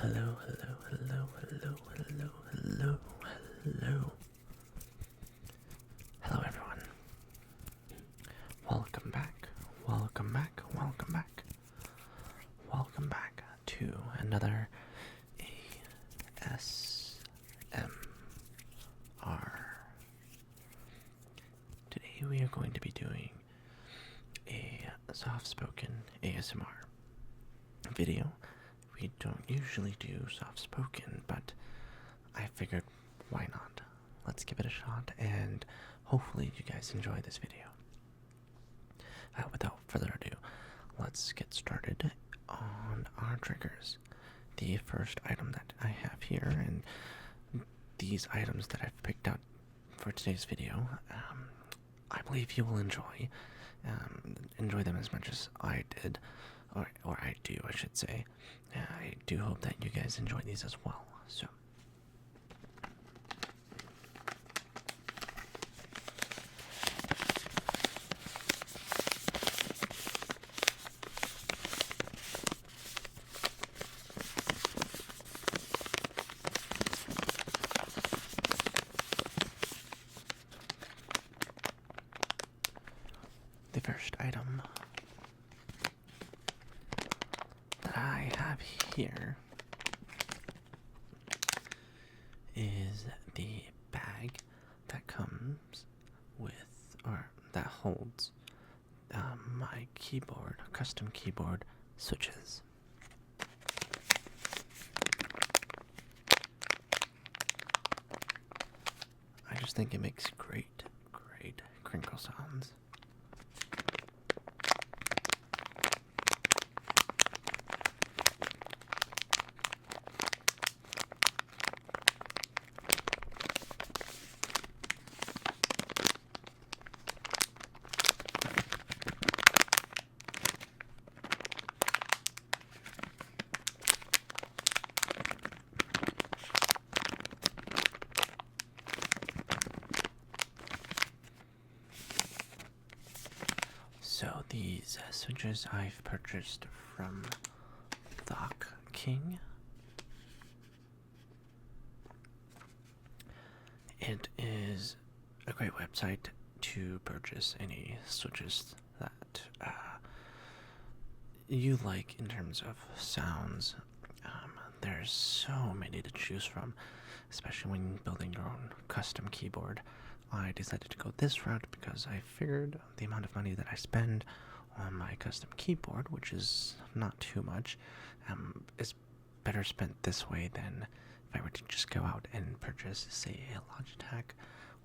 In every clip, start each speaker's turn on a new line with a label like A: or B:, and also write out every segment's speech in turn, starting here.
A: Hello, hello, hello, hello, hello, hello, hello. Hello, everyone. Welcome back, welcome back, welcome back. Welcome back to another ASMR. Today we are going to be doing a soft-spoken ASMR video. We don't usually do soft-spoken, but I figured why not? Let's give it a shot, and hopefully you guys enjoy this video. Without further ado, let's get started on our triggers. The first item that I have here, and these items that I've picked out for today's video, I believe you will enjoy. Enjoy them as much as I did, or I do, I should say. I do hope that you guys enjoy these as well. So. The first item that I have here is the bag that comes with, or that holds, my keyboard, custom keyboard switches. I just think it makes great crinkle sounds. So these switches I've purchased from Thok King. It is a great website to purchase any switches that you like in terms of sounds. There's so many to choose from, especially when building your own custom keyboard. I decided to go this route because I figured the amount of money that I spend on my custom keyboard, which is not too much, is better spent this way than if I were to just go out and purchase, say, a Logitech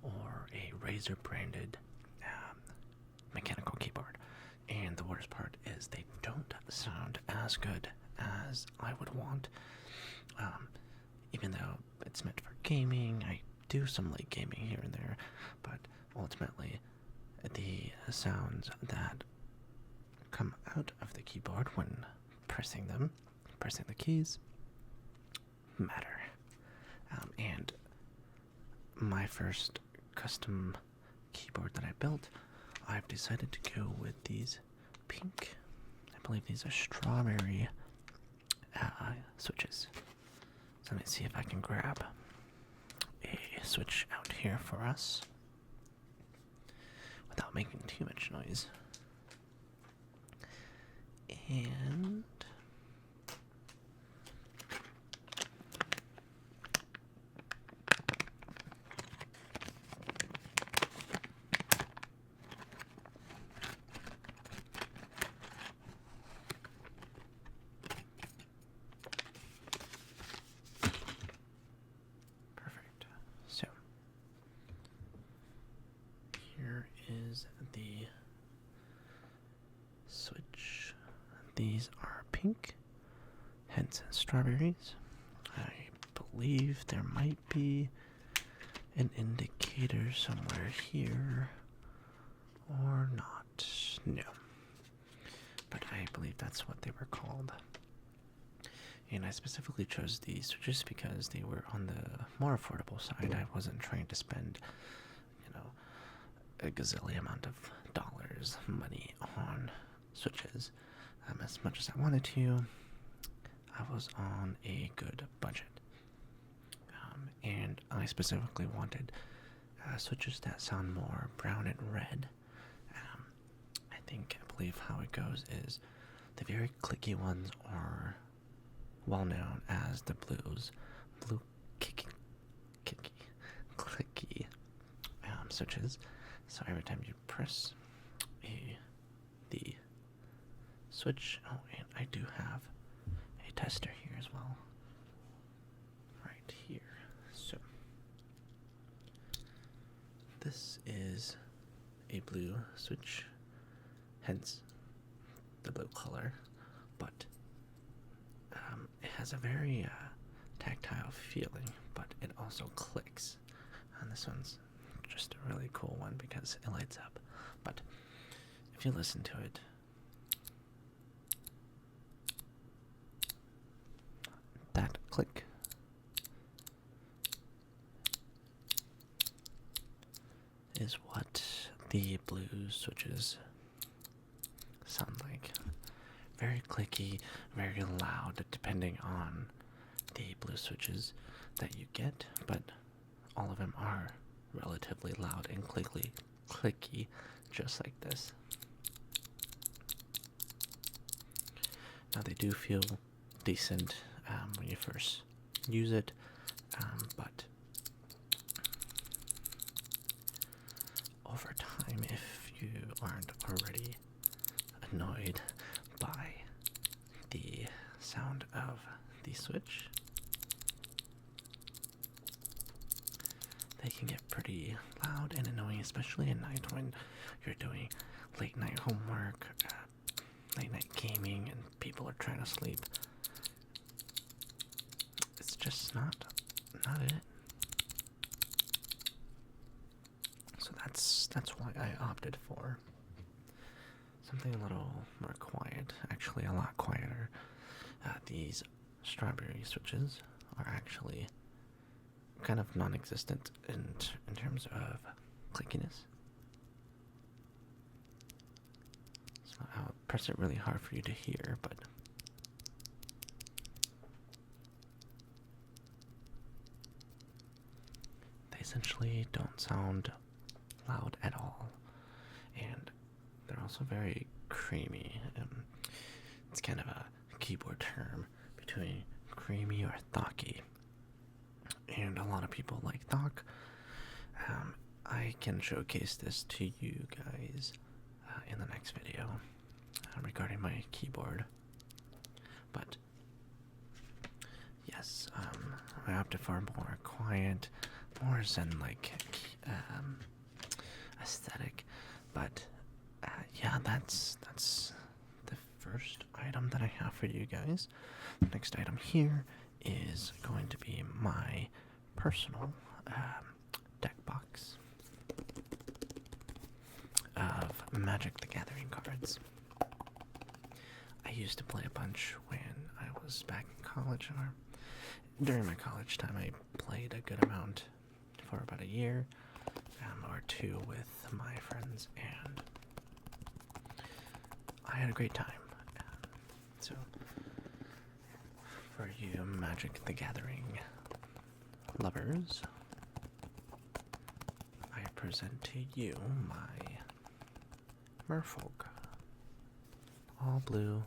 A: or a Razer branded mechanical keyboard. And the worst part is they don't sound as good as I would want. Even though it's meant for gaming, I do some light gaming here and there, but ultimately the sounds that come out of the keyboard when pressing the keys, matter. And my first custom keyboard that I built, I've decided to go with these pink, I believe these are strawberry switches. So let me see if I can grab a switch out here for us without making too much noise. And perfect. So here is the switch. These are pink, hence strawberries. I believe there might be an indicator somewhere here, or not. No. But I believe that's what they were called. And I specifically chose these switches because they were on the more affordable side. I wasn't trying to spend, a gazillion amount of money on switches. As much as I wanted to, I was on a good budget. And I specifically wanted switches that sound more brown and red. I believe how it goes is the very clicky ones are well known as the blues. Blue clicky switches. So every time you press the switch, oh, and I do have a tester here as well, right here. So this is a blue switch, hence the blue color, but it has a very tactile feeling, but it also clicks. And this one's just a really cool one because it lights up. But if you listen to it, that click is what the blue switches sound like. Very clicky, very loud, depending on the blue switches that you get, but all of them are relatively loud and clicky, just like this. Now they do feel decent when you first use it, but over time, if you aren't already annoyed by the sound of the switch, they can get pretty loud and annoying, especially at night when you're doing late night homework, late night gaming, and people are trying to sleep. It's just not it. So that's why I opted for something a little more quiet, actually a lot quieter. These strawberry switches are actually kind of non-existent in terms of clickiness. So I'll press it really hard for you to hear, but they essentially don't sound loud at all, and they're also very creamy. It's kind of a keyboard term between creamy or thocky, and a lot of people like thock. I can showcase this to you guys in the next video regarding my keyboard, but yes, I opted for more quiet, more zen-like aesthetic. But yeah, that's the first item that I have for you guys. The next item here is going to be my personal deck box of Magic the Gathering cards. I used to play a bunch when I was back in college, or during my college time. I played a good amount for about a year or two with my friends, and I had a great time. So for you Magic the Gathering lovers, I present to you my Merfolk all blue,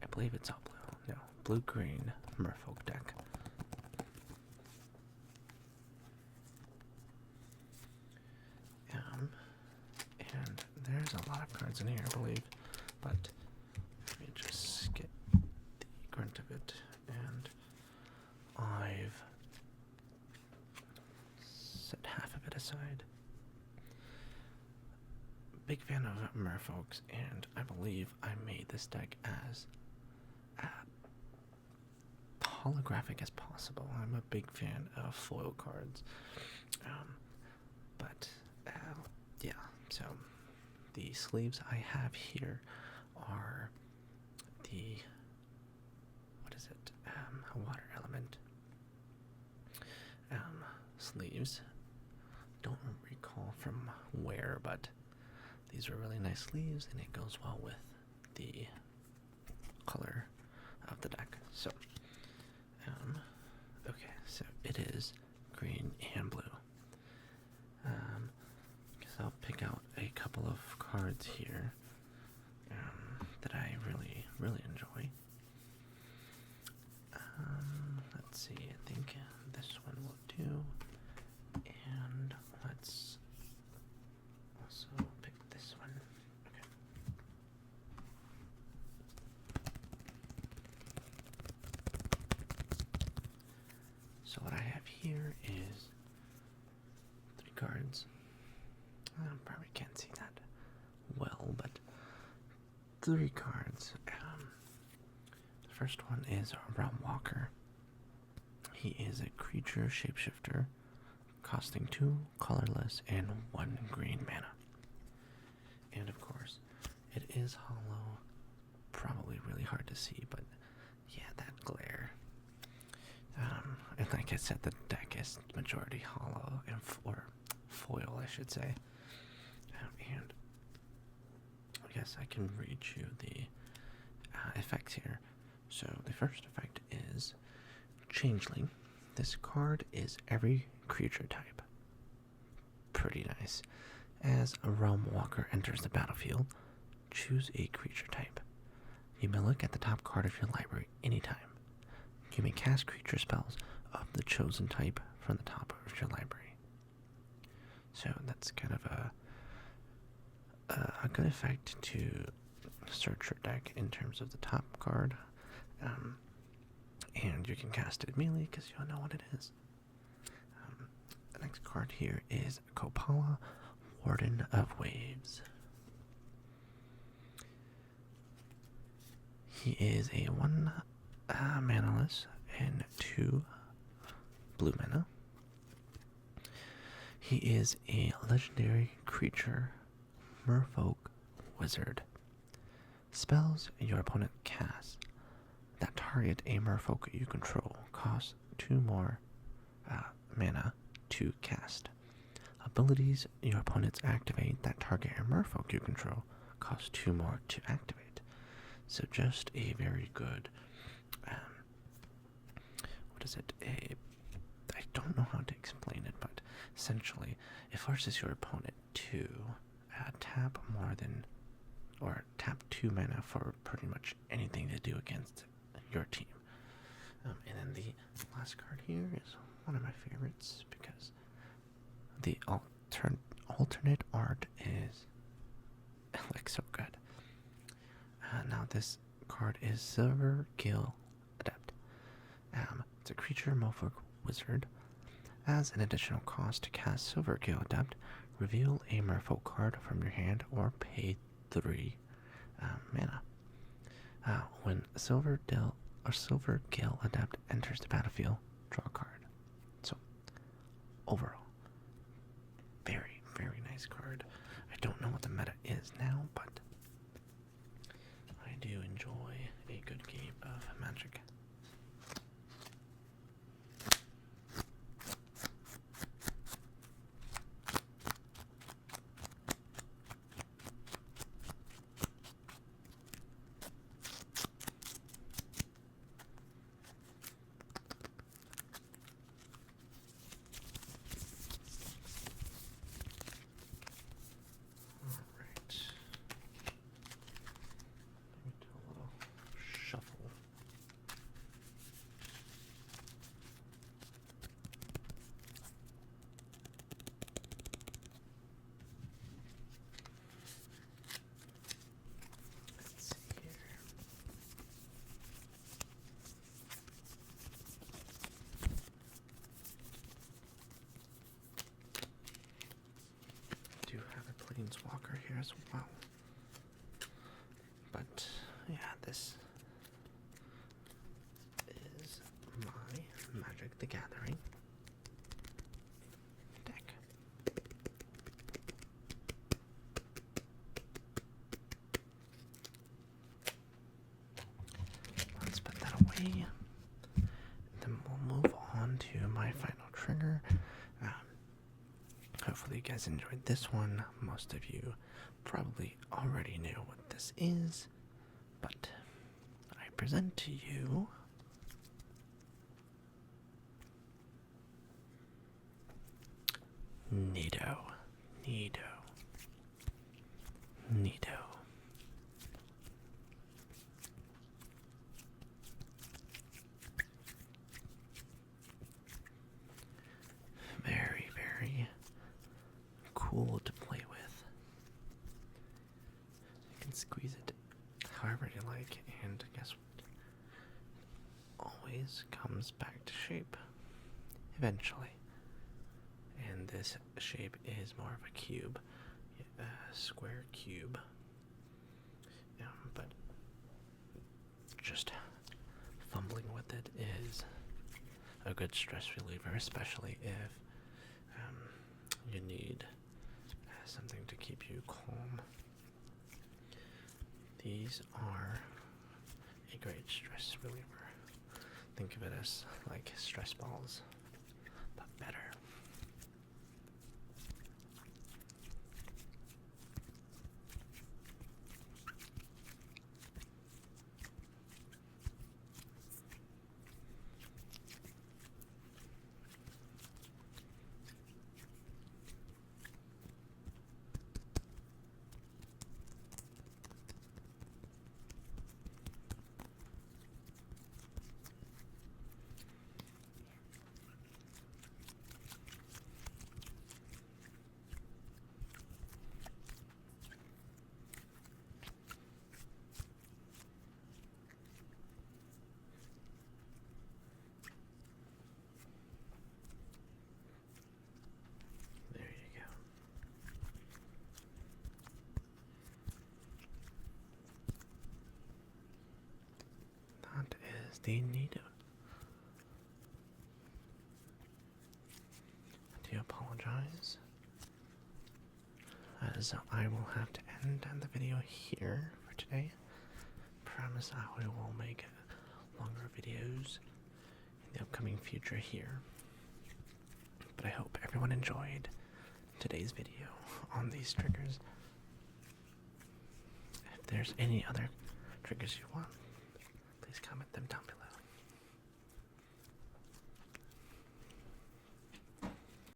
A: I believe it's all blue, no, blue-green Merfolk deck. And there's a lot of cards in here, I believe, but let me just get the grunt of it, and I've set half of it aside. Big fan of Merfolks, and I believe I made this deck as holographic as possible. I'm a big fan of foil cards, but yeah, so the sleeves I have here are the, what is it, water element sleeves. Don't recall from where, but these are really nice sleeves, and it goes well with the color of the deck. So, um, okay, so it is green and blue. Guess I'll pick out a couple of cards here that I really, really enjoy. Let's see, I think this one will do. And let's also pick this one. Okay. So what I have here is 3 cards. I probably can't see that well, but 3 cards. The first one is Realm Walker. He is a creature shapeshifter, costing 2 colorless and 1 green mana. And of course, it is hollow. Probably really hard to see, but yeah, that glare. And like I said, the deck is majority hollow or foil, I should say. And I guess I can read you the effects here. So the first effect is Changeling. This card is every creature type. Pretty nice. As a Realm Walker enters the battlefield, choose a creature type. You may look at the top card of your library anytime. You may cast creature spells of the chosen type from the top of your library. So that's kind of a good effect to search your deck in terms of the top card. And you can cast it immediately because you'll know what it is. The next card here is Kopala, Warden of Waves. He is a 1 manaless and 2 blue mana. He is a legendary creature, merfolk wizard. Spells your opponent casts that target a merfolk you control cost 2 more mana to cast. Abilities your opponents activate that target a merfolk you control cost 2 more to activate. So just a very good, what is it? I don't know how to explain it, but essentially it forces your opponent to tap more than, or tap 2 mana for pretty much anything to do against your team. And then the last card here is one of my favorites because the alternate art is like so good. Now this card is Silver Gill Adept. It's a creature merfolk wizard. As an additional cost to cast Silver Gill Adept, reveal a merfolk card from your hand or pay 3 mana. When Silver Gill Adept enters the battlefield, draw a card. So, overall, very, very nice card. I don't know what the meta is now, but I do enjoy a good game of Magic. Planeswalker here as well. But yeah, this is my Magic the Gathering deck. Let's put that away. Then we'll move on to my final trigger. Hopefully you guys enjoyed this one. Most of you probably already knew what this is, but I present to you Neato. Neato. Neato. Very, very cool to play with. You can squeeze it however you like, and guess what? Always comes back to shape. Eventually. And this shape is more of a cube. A square cube. But just fumbling with it is a good stress reliever, especially if you need something to keep you calm. These are a great stress reliever. Think of it as like stress balls, but better. There you go. That is the needle. I do apologize, as I will have to end the video here for today. Promise I will make longer videos in the upcoming future here. But I hope everyone enjoyed today's video on these triggers. If there's any other triggers you want, please comment them down below.